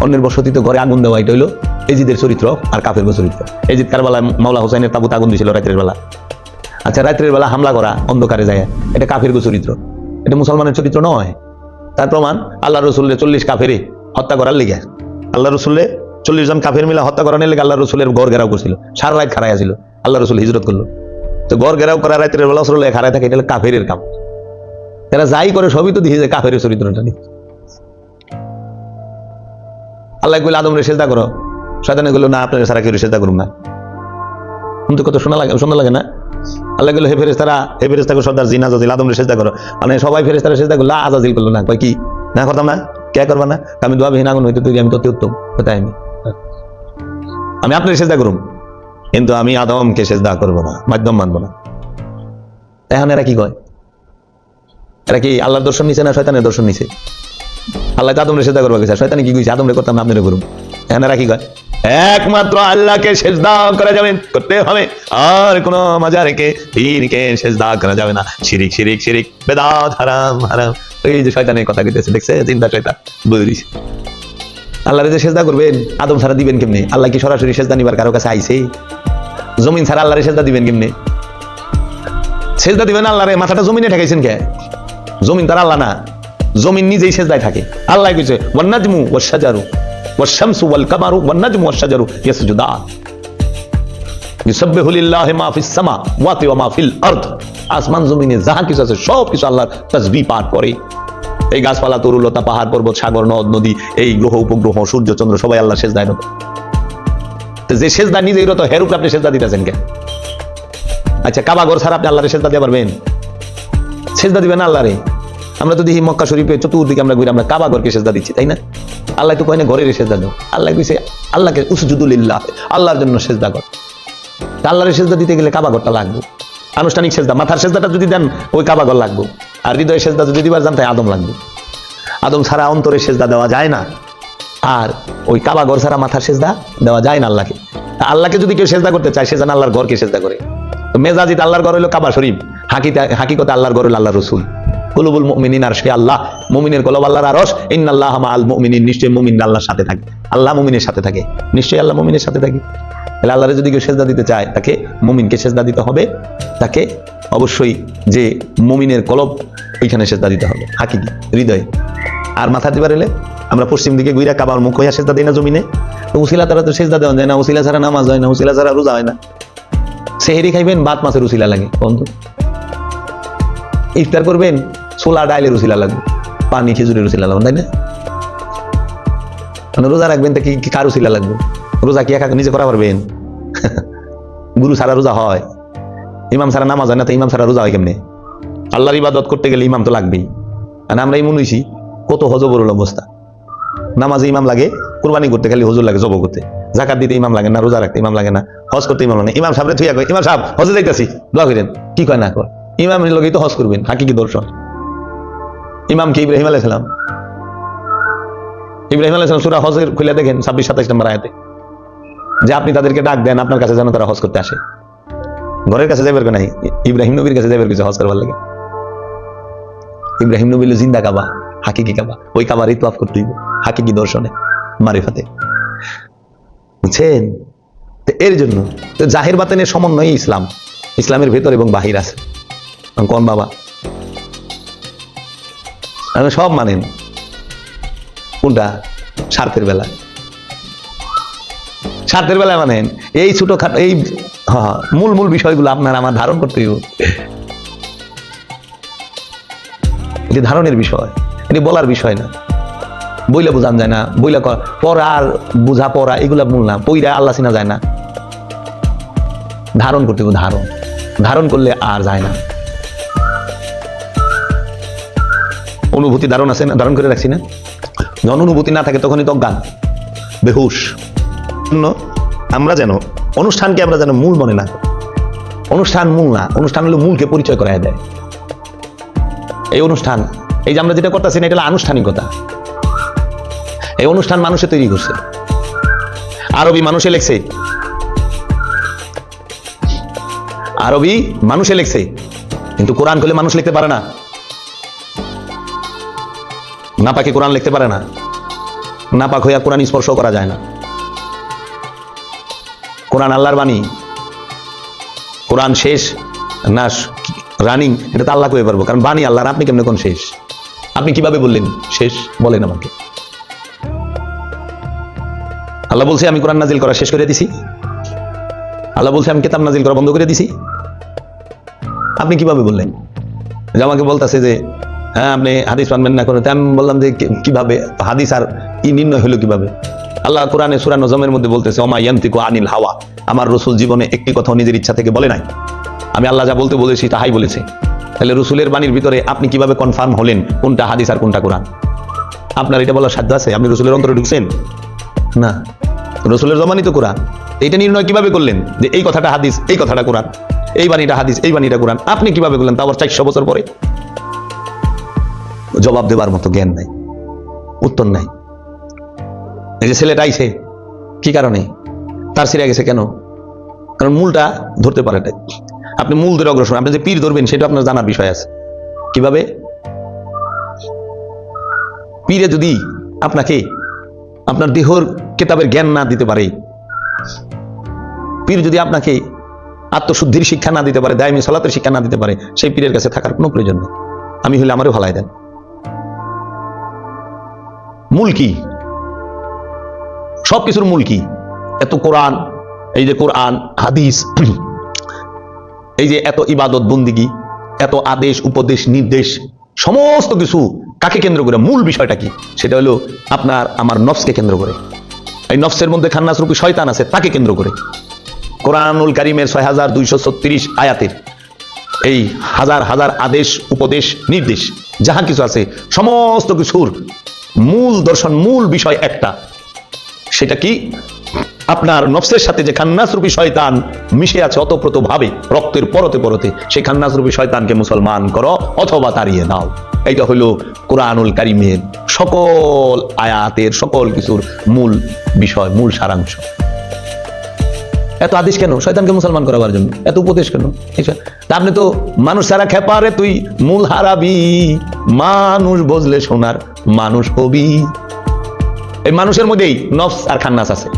অন্যের বসতিতে ঘরে আগুন দেওয়া, এটা হইলো এজিদের চরিত্র আর কাফের চরিত্র। এজিদ কারবালায় মাওলা হোসেনের তাবুতে আগুন দিয়েছিল রাত্রের বেলা। আচ্ছা, রাত্রের বেলা হামলা করা অন্ধকারে যায়, এটা কাফের চরিত্র, এটা মুসলমানের চরিত্র নয়। তার প্রমাণ আল্লাহ রসুলের 40 কাফেরে হত্যা করার লেগে, আল্লাহ রসুলের 40 জন কাফের মিলা হত্যা করার লেগে আল্লাহ রসুলের ঘর ঘেরাও করছিল, সারা রাত খাড়াই আছিল। আল্লাহ রসুল হিজরত করলো, তো ঘর ঘেরাও করা রাত্রের বেলা রসুল খাড়াই থাকে, এটা কাফের কাম। এরা যাই করে সবই তো দিয়ে যায় কাফের চরিত্রটা নিয়ে। আল্লাহ কইলে আদমরে সেজদা করো, শয়তানে বলল না, আপনার সারা কেউ সেজদা করুন না। কিন্তু কত শোনা লাগে না? আল্লাহ বলল হে ফেরেশতারা, হে ফেরেশতাকে সর্দার জিন আজাজিল আদমরে সেজদা করো। মানে সবাই ফেরেশতারা সেজদা করলো, আজাজিল করলো না। কয় কি না করতাম না, কে করবা না? আমি দোয়াবিহীন আগুন হইতে তৈরি, আমি তত উত্তম, তাই আমি আপনার সেজদা করুম, কিন্তু আমি আদমকে সেজদা করবো না, মাধ্যম মানবো না। এখন এরা কি কয়? এরা কি আল্লাহর দর্শন নিছে না শয়তানের দর্শন নিছে? আল্লাহ আদমরে সেজদা করবা গেছে, শয়তানে কি কইছে? আদমরে করতাম না, আপনারে করুম। এখন এরা কি কয়? একমাত্র আল্লাহকে সেজদা করা যাবে, করতে হবে, আর কোন মাজারকে পীরকে সেজদা করা যাবে না। শিরিক শিরিক শিরিক, বেদাত হারাম হারাম। এই যে শয়তানের কথা কইতেছে, দেখছে চিন্তা শয়তান বলে দিছে। আল্লাহরে যে সেজদা করবেন, আদম ছাড়া দিবেন কেমনে? আল্লাহ কি সরাসরি সেজদা নিবার কারো কাছে আইছে? জমিন ছাড়া আল্লাহরে সেজদা দিবেন কেমনে? সেজদা দিবেন আল্লাহরে, মাথাটা জমিনে ঠেকাইছেন কে? জমিন তার আল্লাহ না, জমিন নিজেই সেজদায় থাকে। আল্লাহ কইছে ওয়ান নাজমু ওয়াশ শাজারু ওয়াশ শামসু ওয়াল কামারু ওয়ান নাজমু ওয়াশ শাজারু ইয়াসজুদান ইউসাব্বিহু লিল্লাহি মা ফিস সামাওয়াতি ওয়া মা ফিল আরদ। আসমান জমিনে যাহা কিছু আছে সব কিছু আল্লাহর তাসবিহ পাঠ করে। এই গাছপালা, তরুলতা, পাহাড় পর্বত, সাগর, নদ নদী, এই গ্রহ উপগ্রহ, সূর্য চন্দ্র, সবাই আল্লাহ সেজদায় রত। যে সেজদা নিজেই রত, হের উপরে আপনি সেজদা দিতেছেন কেন? আচ্ছা, কাবা ঘর ছাড়া আপনি আল্লাহরে সেজদা দিতে পারবেন? সেজদা দিবেন আল্লাহরে। আমরা তো দেখি মক্কা শরীফে চতুর্দিকে আমরা ঘুরে, আমরা কাবা ঘরকে সেজদা দিচ্ছি, তাই না? আল্লাহ তো কয় না ঘরের সেজদা দাও, আল্লাহ কইছে আল্লাহকে উসজুদু লিল্লাহ, আল্লাহর জন্য সেজদা কর। আল্লাহরে সেজদা দিতে গেলে কাবা ঘরটা লাগবে, আনুষ্ঠানিক সেজদা। মাথার সেজদাটা যদি দেন ওই কাবা ঘর লাগবে, আর হৃদয়ের সেজদা যদি দিবার জান তাই আদম লাগবে। আদম ছাড়া অন্তরের সেজদা দেওয়া যায় না, আর ওই কাবা ঘর ছাড়া মাথার সেজদা দেওয়া যায় না আল্লাহকে। আল্লাহকে যদি কেউ সেজদা করতে চায়, সে যেন আল্লাহর ঘরকে সেজদা করে। তো মেজাজিত আল্লাহর ঘর হইলো কাবা শরীফ, হাকিকতে আল্লাহর ঘর হইল আল্লাহ রসুল। কুলুবুল মুমিনিন আরশে আল্লাহ, মুমিনের কলব আল্লাহর আরশ। ইন্নাল্লাহা মাআল মুমিনিন, নিশ্চয়ই মুমিন আল্লাহর সাথে থাকে, আল্লাহ মুমিনের সাথে থাকে, নিশ্চয়ই আল্লাহ মুমিনের সাথে থাকে। তাহলে আল্লাহরে যদি কেউ সেজদা দিতে চায়, তাকে মুমিনকে সেজদা দিতে হবে, তাকে অবশ্যই যে মুমিনের কলব ওইখানে সেজদা দিতে হবে, হাকিকি হৃদয়ে। আর মাথা দিবার এলে আমরা পশ্চিম দিকে গুইরা কাবার মুখ হইয়া সেজদা দেই না জমিনে। তো উসিলা তারা তো সেজদা দেওয়া যায় না, উসিলা ছাড়া নামাজ হয় না, উসিলা ছাড়া রোজা হয় না। সেহেরি খাইবেন, বাত মাছের উসিলা লাগে বন্ধু। ইফতার করবেন, ছোলা ডাইলের উসিলা লাগবে, পানি খেজুরের উসিলা লাগবে, তাই না? মানে রোজা রাখবেন তা কি কার উসিলা লাগবে? রোজা কি একা নিজে করা পারবেন? গুরু ছাড়া রোজা হয়? ইমাম ছাড়া নামাজ হয় না, তো ইমাম ছাড়া রোজা হয় কেমনে? আল্লাহর ইবাদত করতে গেলে ইমাম তো লাগবেই। আর আমরা ইমন হইছি কত হজবরল অবস্থা। নামাজে ইমাম লাগে, কুরবানি করতে খালি হুজুর লাগে, জব করতে, যাকাত দিতে ইমাম লাগে না, রোজা রাখতে ইমাম লাগে না, হজ করতে ইমাম লাগে। ইমাম সাহেব থুইয়া কয়, ইমাম সাহেব হজে যাইতাছি, দোয়া করেন। কি কয় না কয়? ইমামের লগেই তো হজ করবেন, হাকিকি দর্শন। ইমাম কি ইব্রাহিম আলাইহিস সালাম? ইব্রাহিম আলাইহিস সালাম সূরা হজের খুলে দেখেন 26-27 নম্বর আয়াতে, যে আপনি তাদেরকে ডাক দেন আপনার কাছে যেন তারা হজ করতে আসে। ঘরের কাছে যাইবার নাই, ইব্রাহিম নবীর কাছে যাইবার কিছু হজ করবার লাগে। ইব্রাহিম নবী জিন্দা কাবা, হাকিকি কাবা, ওই কাবারই তোয়াফ করতে হইব, হাকিকি দর্শনে, মারিফাতে, বুঝছেন? এর জন্য জাহির বাতিনের সমন্বয় ইসলাম, ইসলামের ভেতর এবং বাহির আছে। কোন বাবা সব মানেন, কোনটা? স্বার্থের বেলায়, স্বার্থের বেলায় মানেন। এই ছোটখাটো এই মূল মূল বিষয়গুলো আপনার আমার ধারণ করতে হইব। এটি ধারণের বিষয়, এটি বলার বিষয় না। বইলা বোঝান যায় না, বইলা পড়া আর বুঝা পড়া এগুলা মূল না, পইরা আল্লাহ চিনা যায় না। ধারণ করতে হবে, ধারণ, ধারণ করলে আর যায় না। অনুভূতি ধারণ আছে না, ধারণ করে রাখছি না। যখন অনুভূতি না থাকে তখনই তো অজ্ঞান, বেহুশ। আমরা যেন অনুষ্ঠানকে আমরা যেন মূল মনে না, অনুষ্ঠান মূল না, অনুষ্ঠান হলো মূলকে পরিচয় করায় দেয়। এই অনুষ্ঠান, এই যে আমরা যেটা করতেছি না, এটা হলো আনুষ্ঠানিকতা। এই অনুষ্ঠান মানুষে তৈরি করছে, আরবি মানুষে লেখছে, আরবি মানুষে লেখছে, কিন্তু কোরআন করলে মানুষ লিখতে পারে না। নাপাকে কোরআন লিখতে পারে না, নাপাক হইয়া কোরআন স্পর্শ করা যায় না। কোরআন আল্লাহর বাণী, কোরআন শেষ না রানিং এটা তো আল্লাহ কয়ে পারবো, কারণ বাণী আল্লাহর। আপনি কেমনে কোন শেষ? আপনি কিভাবে বললেন শেষ? বলেন আমাকে। আল্লাহ বলছে আমি কোরআন নাজিল করা শেষ করে দিছি, আল্লাহ বলছে আমি কিতাব নাজিল করা বন্ধ করে দিছি। আপনি কিভাবে বললেন? যে আমাকে বলতেছে যে হ্যাঁ আপনি হাদিস মানবেন না করে, আমি বললাম যে কিভাবে হাদিস আর ই নির্ণয় হলো কিভাবে? আল্লাহ কোরআনে সূরা নজমের মধ্যে বলতেছে ওমা ইয়ান্তিকু আনিল হাওয়া, আমার রাসূল জীবনে একটি কথা নিজের ইচ্ছা থেকে বলে নাই, আমি আল্লাহ যা বলতে বলেছি তাহাই বলেছে। তাহলে রাসূলের বাণীর ভিতরে আপনি কিভাবে কনফার্ম হলেন কোনটা হাদিস আর কোনটা কোরআন? আপনার এটা বলার সাধ্য আছে? আপনি রাসূলের অন্তরে ঢুকছেন না? রাসূলের জবানই তো কোরআন। এটা নির্ণয় কিভাবে করলেন যে এই কথাটা হাদিস, এই কথাটা কোরআন, এই বাণীটা হাদিস, এই বাণীটা কোরআন? আপনি কিভাবে করলেন? তা আবার 400 বছর পরে। জবাব দেবার মতো জ্ঞান নাই, উত্তর নাই। এই যে ছেলেটা আইছে কি কারণে? তার ছিঁড়ে গেছে কেন? কারণ মূলটা ধরতে পারে নাই। আপনি মূল ধরে অগ্রসর, আপনি যে পীর ধরবেন সেটা আপনার জানার বিষয় আছে। কিভাবে? পীরে যদি আপনাকে আপনার দেহর কিতাবের জ্ঞান না দিতে পারে, পীর যদি আপনাকে আত্মশুদ্ধির শিক্ষা না দিতে পারে, দায়মি সালাতের শিক্ষা না দিতে পারে, সেই পীরের কাছে থাকার কোনো প্রয়োজন নেই। আমি হলে আমারও ভালাই দেন। মূল কি? সবকিছুর মূল কি? এত কোরআন, এই যে কোরআন হাদিস, এই যে এত ইবাদত বন্দিগি, এত আদেশ উপদেশ নির্দেশ, সমস্ত কিছু কাকে কেন্দ্র করে? মূল বিষয়টা কি? সেটা হলো আপনার আমার নফসকে কেন্দ্র করে। এই নফসের মধ্যে খান্নাস রূপী শয়তান আছে, তাকে কেন্দ্র করে। কোরআনুল কারীমের ৬,২৩৬ আয়াতের এই হাজার হাজার আদেশ উপদেশ নির্দেশ যাহা কিছু আছে, সমস্ত কিছুর মূল দর্শন, মূল বিষয় একটা। সেটা কি? আপনার নফসের সাথে যে খান্নাস রূপী শয়তান মিশে আছে অতপ্রত ভাবে, রক্তের পরতে পরতে, সেই খান্নাস রূপী শয়তানকে মুসলমান করো অথবা তাড়িয়ে দাও। এইটা হলো কোরআনুল কারীমের সকল আয়াতের, সকল কিছুর মূল বিষয়, মূল সারাংশ। এত আদেশ কেন? শয়তানকে মুসলমান করাবার জন্য। এত উপদেশ কেন? আপনি তো মানুষ সারা খেপারে তুই মূল হারাবি, মানুষ বজলে সোনার মানুষ হবি। এই মানুষের মধ্যেই নফস আর খান্নাস আছে।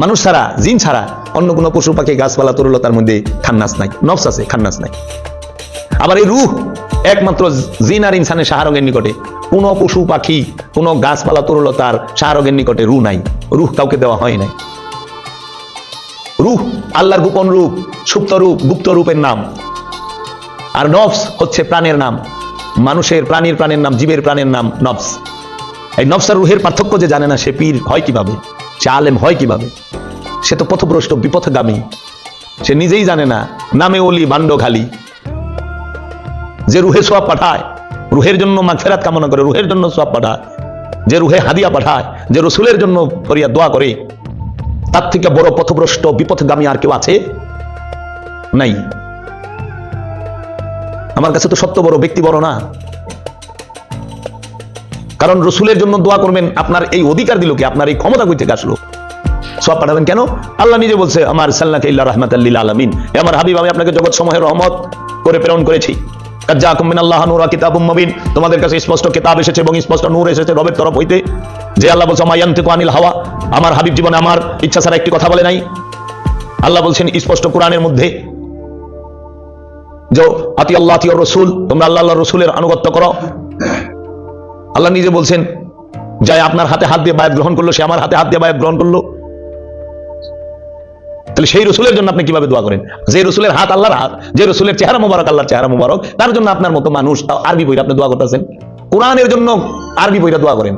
মানুষ ছাড়া, জিন ছাড়া অন্য কোনো পশু পাখি গাছপালা তরুলতার মধ্যে খান্নাস নাই, নফস আছে, খান্নাস নাই। আবার এই রূহ একমাত্র জিন আর ইনসানের সাহারঙ্গের নিকটে, কোন পশু পাখি, কোন গাছপালা তরুলতার শাহরগের নিকটে রূহ নাই, রূহ কাউকে দেওয়া হয় নাই। রূহ আল্লাহর গোপন রূপ, সুপ্ত রূপ, গুপ্ত রূপের নাম। আর নফস হচ্ছে প্রাণের নাম, মানুষের প্রাণের নাম, জীবের প্রাণের নাম নফস। এই নফস আর রূহের পার্থক্য যে জানে না, সে পীর হয় কিভাবে, সে আলেম হয় কিভাবে? সে তো পথভ্রষ্ট, বিপথগামী, সে নিজেই জানে না। নামে ওলি বান্ড খালি। যে রুহে সোয়াব পাঠায়, রুহের জন্য মাগফিরাত কামনা করে, রুহের জন্য সোয়াব পাঠায়, যে রুহে হাদিয়া পাঠায়, যে রসুলের জন্য ফরিয়াদ দোয়া করে, তার থেকে বড় পথভ্রষ্ট বিপথগামী আর কেউ আছে? নাই। আমার কাছে তো সত্য বড়, ব্যক্তি বড় না। কারণ রসুলের জন্য দোয়া করবেন, আপনার এই অধিকার দিল কে? আপনার এই ক্ষমতা কই থেকে আসলো? সব পাঠাবেন কেন? আল্লাহ নিজে বলছে, আমার সাল্লাল্লাহু ইল্লা রাহমাতাল লিল আলামিন, আমার হাবিব, আমি আপনাকে জগৎ সমূহের রহমত করে প্রেরণ করেছি। কাদ জাআকুম মিনাল্লাহি নূরুন ওয়া কিতাবুম মুবিন, তোমাদের কাছে স্পষ্ট কিতাব এসেছে এবং স্পষ্ট নূর এসেছে রবের তরফ হইতে। যে আল্লাহ বলছে, মা ইয়ানতিকু আনিল হাওয়া, আমার হাবিব জীবনে আমার ইচ্ছা ছাড়া একটি কথা বলে নাই। আল্লাহ বলছেন স্পষ্ট কোরআনের মধ্যে যে আতি আল্লাহ আতি রাসূল, তোমরা আল্লাহর রাসূলের আনুগত্য করো। আল্লাহ নিজে বলছেন, যাই আপনার হাতে হাত দিয়ে বায়াত গ্রহণ করলো, সে আমার হাতে হাত দিয়ে বায়াত গ্রহণ করলো। তাহলে সেই রসুলের জন্য আপনি কিভাবে দোয়া করেন? যে রসুলের হাত আল্লাহর হাত, যে রসুলের চেহারা মুবারক আল্লাহর চেহারা মুবারক, তার জন্য আপনার মতো মানুষ আরবি বইটা আপনি দোয়া করতেছেন। কোরআনের জন্য আরবি বইটা দোয়া করেন।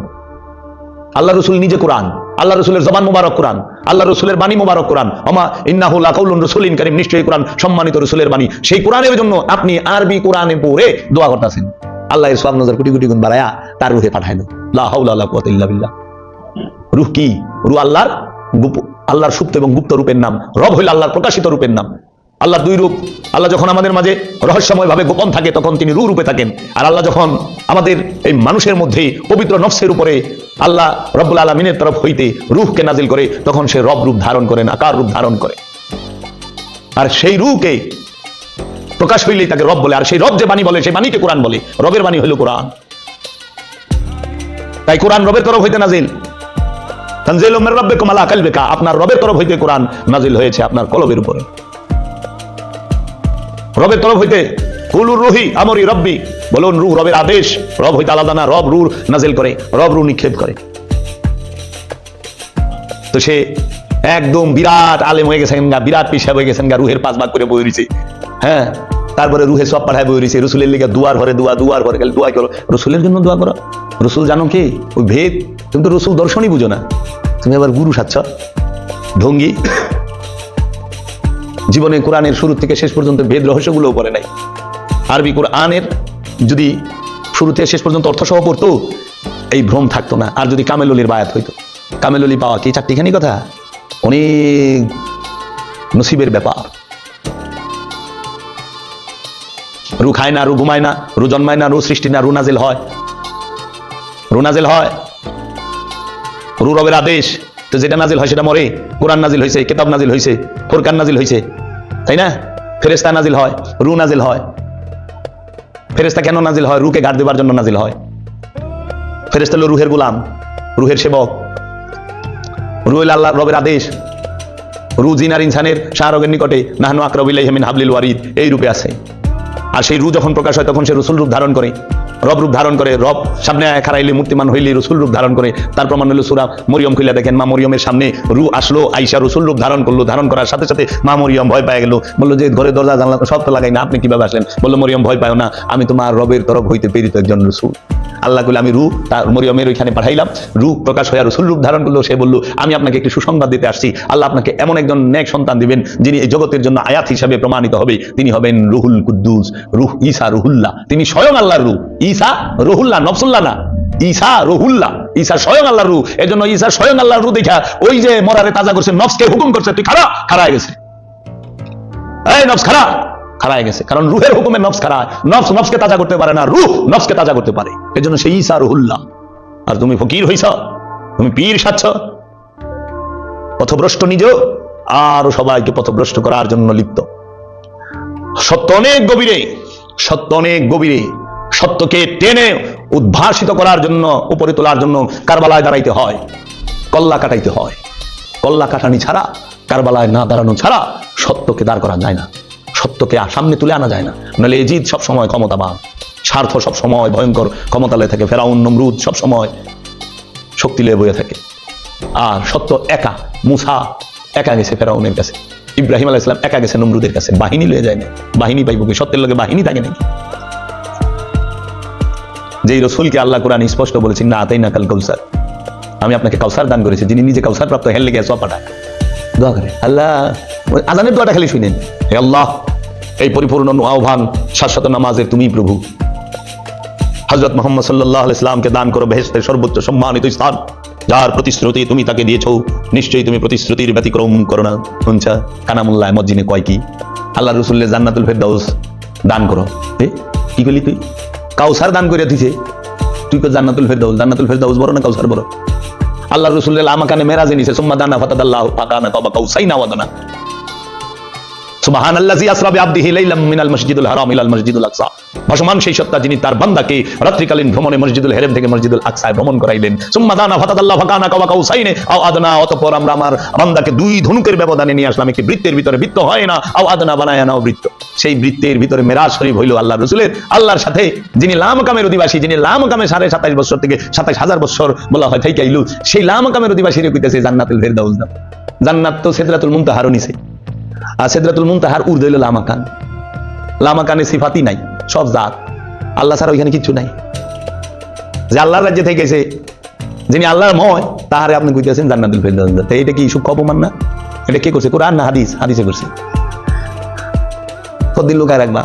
আল্লাহ রসুল নিজে কোরআন, আল্লাহ রসুলের জবান মুবারক কোরআন, আল্লাহ রসুলের বাণী মুবারক কোরআন। ওমা ইন্নাহু লাকাউলুন রাসূলিন কারীম, নিশ্চয়ই কোরআন সম্মানিত রসুলের বাণী। সেই কোরআনের জন্য আপনি আরবি কোরআনে পড়ে দোয়া করতেছেন। আল্লাহ এর সওয়াব নজর কোটি কোটি গুণ বাড়ায়া তার রূহে পাঠাইলো। লা হাওলা ওয়ালা কুওয়াতা ইল্লা বিল্লাহ। রূহ কি? রূহ আল্লাহর সুপ্ত এবং গুপ্ত রূপের নাম। রব হইল আল্লাহর প্রকাশিত রূপের নাম। আল্লাহর দুই রূপ। আল্লাহ যখন আমাদের মাঝে রহস্যময় ভাবে গোপন থাকে, তখন তিনি রূহ রূপে থাকেন। আর আল্লাহ যখন আমাদের এই মানুষের মধ্যে পবিত্র নফসের উপরে আল্লাহ রব্বুল আলামিনের তরফ হইতে রূহকে নাজিল করে, তখন সে রব রূপ ধারণ করেন, আকার রূপ ধারণ করে। আর সেই রূহকে প্রকাশ হইলেই তাকে রব বলে। আর সেই রব যে বাণী বলে, সেই বাণীকে কোরআন বলে। রবের বাণী হইল কোরআন। তাই কোরআন রবের তরফ হইতে নাজিল। তানজিলুম মির রাব্বিকুম আলা কলবিকা, আপনার রবের তরফ হইতে কোরআন নাজিল হয়েছে আপনার কলবের উপরে। রবের তরফ হইতে কুলুর রুহি আমরি রব্বি, বলুন রূহ রবের আদেশ। রব হইতে আলাদা না, রব রূহ নাজিল করে, রব রূহ নিক্ষেপ করে। তো সে একদম বিরাট আলেম হয়ে গেছেন গা, বিরাট পেশা হয়ে গেছেন গা, রুহের 5 ভাগ করে বই রইছে। হ্যাঁ, তারপরে রুহে সব পাঠায় বই রইছে। রসুলের লিগে দুয়ার ঘরে দোয়া, দুয়ার ঘরে খালি দোয়া করো। রসুলের জন্য দোয়া করো। রসুল জানো কি? ওই ভেদ। তুমি তো রসুল দর্শনই বুঝো না, তুমি আবার গুরু সাচ্ছ ঢঙ্গি। জীবনে কোরআনের শুরু থেকে শেষ পর্যন্ত ভেদ রহস্যগুলোও পড়ে নাই। আরবি কোরআনের যদি শুরু থেকে শেষ পর্যন্ত অর্থ সহ পড়তো, এই ভ্রম থাকতো না। আর যদি কামেলুলির বায়াত হইতো, কামেলুলি পাওয়া কি চারটিখানি কথা? অনেক নসিবের ব্যাপার। রু খায় না, রু ঘুমায় না, রু জন্মায় না, রু সৃষ্টি না, রু নাজিল হয়। রু নাজিল হয়, রু রবের আদেশ। তো যেটা নাজিল হয় সেটা মরে। কোরআন নাজিল হয়েছে, কিতাব নাজিল হয়েছে, ফুরকান নাজিল হয়েছে, তাই না? ফেরেশতা নাজিল হয়, রু নাজিল হয়। ফেরেশতা কেন নাজিল হয়? রুকে গাড় দেবার জন্য নাজিল হয়। ফেরেশতা হলো রুহের গোলাম, রুহের সেবক। রু হইল আল্লাহ রবের আদেশ। রু জিন আর ইনসানের শাহরগের নিকটে নাহনু আকরাবু ইলাইহি মিন হাবলিল ওয়ারিদ, এই রূপে আছে। আর সেই রু যখন প্রকাশ হয়, তখন সে রসুল রূপ ধারণ করে, রব রূপ ধারণ করে। রব সামনে খারাইলে, মূর্তিমান হইলে রসুল রূপ ধারণ করে। তার প্রমাণ হলো সূরা মরিয়ম খুলে দেখেন, মা মরিয়মের সামনে রু আসলো, আইসা রসুল রূপ ধারণ করলো। ধারণ করার সাথে সাথে মা মরিয়ম ভয় পেয়ে গেল। বললো যে ঘরে দরজা জানলা সব তো লাগাই না, আপনি কিভাবে আসলেন? বললো, মরিয়ম ভয় পাও না, আমি তোমার রবের তরফ হইতে প্রেরিত একজন রসুল। আল্লাহ বলে, আমি রু তার মরিয়মের ওইখানে পাঠাইলাম। রু প্রকাশ হয়ে রসুল রূপ ধারণ করলো। সে বললো, আমি আপনাকে একটি সুসংবাদ দিতে আসছি। আল্লাহ আপনাকে এমন একজন নেক সন্তান দিবেন, যিনি এই জগতের জন্য আয়াত হিসাবে প্রমাণিত হবে। তিনি হবেন রুহুল কুদ্দুস, রুহ ঈসা রুহুল্লাহ। তিনি স্বয়ং আল্লাহর রূহ। ঈসা রুহুল্লাহ, নফসুল্লাহ না। ঈসা রুহুল্লাহ, ঈসা স্বয়ং আল্লাহর রূহ। এজন্য ঈসা স্বয়ং আল্লাহর রূহ দেখা ওই যে মরারে তাজা করছে, নফসকে হুকুম করছে, তুই খাড়া, খাড়ায় গেছে। এই নফস খাড়া, খাড়ায় গেছে। কারণ রুহের হুকুমে নফস খাড়ায়। নফস নফসকে তাজা করতে পারে না, রূহ নফসকে তাজা করতে পারে। এজন্য সেই ঈসা রুহুল্লাহ। আর তুমি ফকির হইছ, তুমি পীর সাচ্ছ, পথভ্রষ্ট নিজেও, আর সবাইকে পথভ্রষ্ট করার জন্য লিপ্ত। সত্য অনেক গভীরে, সত্য অনেক গভীরে। সত্যকে টেনে উদ্ভাসিত করার জন্য, উপরে তোলার জন্য কারবালায় দাঁড়াইতে হয়, কল্লা কাটাইতে হয়। কল্লা কাটানি ছাড়া, কারবালায় না দাঁড়ানো ছাড়া সত্যকে দাঁড় করা যায় না। সত্যকে সামনে তুলে আনা যায় না। নাহলে এজিদ সবসময় ক্ষমতাবান, স্বার্থ সব সময় ভয়ঙ্কর ক্ষমতালয় থাকে, ফেরাউন নমরুদ সব সময় শক্তি লয়ে বয়ে থাকে। আর সত্য একা, মুসা একা গেছে ফেরাউনের কাছে, ইব্রাহিম আলাইহিস সালাম একা গেছে নমরুদের কাছে, বাহিনী লয়ে যায় না। বাহিনী পাইব কি? সত্যের লগে বাহিনী থাকে নাকি? যেই রসুলকে আল্লাহ কোরআন স্পষ্ট বলেছেন, না আতাই না কাল কাউসার, আমি আপনাকে কাউসার দান করেছি, যিনি নিজে কাউসার প্রাপ্ত, হেল লেগে সব পাঠায় দোয়া করে। আল্লাহ আজানের দোয়াটা খালি শুনেন, হে আল্লাহ, এই পরিপূর্ণ আহ্বান শাশ্বত নামাজের তুমি প্রভু, হযরত মুহাম্মদ সাল্লাল্লাহু আলাইহি সাল্লামকে দান করো বেহেশতের সর্বোচ্চ সম্মানিত স্থান, যার প্রতিশ্রুতি তুমি তাকে দিয়েছো, নিশ্চয়ই তুমি প্রতিশ্রুতির ব্যতিক্রম করো না। শুনছা কানামুল্লাহ মসজিদে কয় কি? আল্লাহ রসুল্লের জান্নাতুল ফেরদাউস দান করো। কি করলি তুই? কাউসার দান করে দিছে, তুই কো জান্নাতুল ফেরদাউস। জান্নাতুল ফেরদাউস বড় না কাউসার বড়? আল্লাহ রসুল্লাহ আমাকানে মেরাজে নিছে, সুম্মা দানা ফাতাদাল্লাহু ফাকানা কাবা কাউসাইনা ওয়াদানা। সুবহানাল্লাযী আসরা বিআবদিহি লাইলাম মিনাল মাসজিদুল হারাম ইলাল মাসজিদুল আকসা। ভাসমান সেই সত্তা যিনি তার বান্দাকে রাত্রিকালীন ভ্রমণে মসজিদুল হেরেম থেকে মসজিদুল আকসায় ভ্রমণ করাইলেন। সুম্মা দানা ফাতাদাল্লাহু ফাকানা কাবা কাউসাইনা আও আদনা, অতঃপর আমরা আমার বান্দাকে দুই ধনুকের ব্যবধানে নিয়ে আসলাম, একটি বৃত্তের ভিতরে, বৃত্ত হয় না, আও আদনা বানায়া নাও বৃত্ত। সেই বৃত্তের ভিতরে মেরাজ শরীফ হইল আল্লাহ রসুলের, আল্লাহর সাথে যিনি লামকামের অধিবাসী, যিনি লামকামে 27.5 বছর থেকে 27,000 বছর বলা হয় থেকে আইলু, সেই লামকামের অধিবাসী রে কইতেছে জান্নাতুল ফেরদাউস দাও। জান্নাত তো সিদরাতুল মুনতাহার নিছে, আর সিদরাতুল মুনতাহার উর্দু হইল লামাকান। লামাকানে সিফাতি নাই, সব জাত, আল্লাহ ছাড়া ওইখানে কিছু নাই। যে আল্লাহর রাজ্যে থেকে গেছে, যিনি আল্লাহর ময়, তাহারে আপনি কইতেছেন জান্নাতুল ফেরদাউস দাও। এটা কি সূক্ষ্ম অপমান না? এটা কে করছে? কোরআন না হাদিস? হাদিসে করছে। কতদিন লুকায় রাখবা?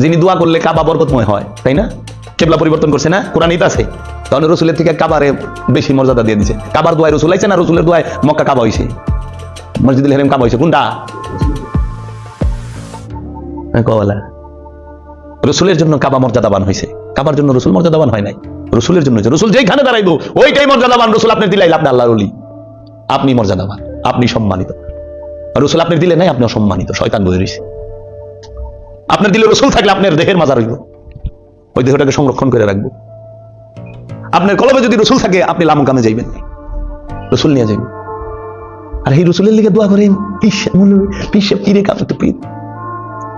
যিনি দোয়া করলে কাবা বরকতময় হয়, তাই না? কেবলা পরিবর্তন করছে না? কোরআন এটা আছে। তাহলে রসুলের থেকে কাবারে বেশি মর্যাদা দিয়ে দিছে। কাবার দোয়ায় রসুল আইছে না? রসুলের দোয়ায় মক্কা কাবা হইছে, মসজিদুল হেরেম কাবা হইছে। কোনটা? রসুলের জন্য কাবা মর্যাদাবান হয়েছে, কাবার জন্য রসুল মর্যাদাবান হয় নাই। রসুলের জন্য রসুল যেখানে দাঁড়াইবো ওইটাই মর্যাদাবান। রসুল আপনি দিলাইলে আপনি আল্লাহর ওলি, আপনি মর্যাদাবান, আপনি সম্মানিত। রসুল আপনি দিলে নাই, আপনি অসম্মানিত, শয়তান বয়ে রয়েছে। আপনার দিলে রসুল থাকলে আপনার দেহের মাজার হইব, ওই দেহটাকে সংরক্ষণ করে রাখবো। আপনার কলবে যদি রসুল থাকে, আপনি লামকামে যাইবেন, রসুল নিয়ে যাইবেন। আর এই রসুলের লিগে দোয়া করেন,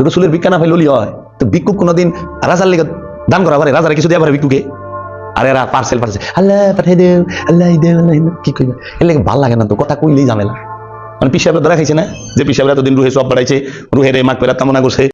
রসুলের ভিক্ষা না পাইলে ওলি হয়? তো ভিক্ষুক কোনোদিন রাজার লিগে দান করা পারে? রাজারা কিছু দেওয়া পারে ভিক্ষুকে? আর এরা পার্সেল আল্লাহ পাঠাই দেও, আল্লাহ দেও, কি কইবা? এর লাগে ভাল লাগে না তো, কথা কইলেই ঝামেলা। মানে পিসাবরা ধরা খাইছে না, যে পিসাবরা এতদিন রুহে সব বাড়াইছে, রুহের মাগফিরাত কামনা করছে।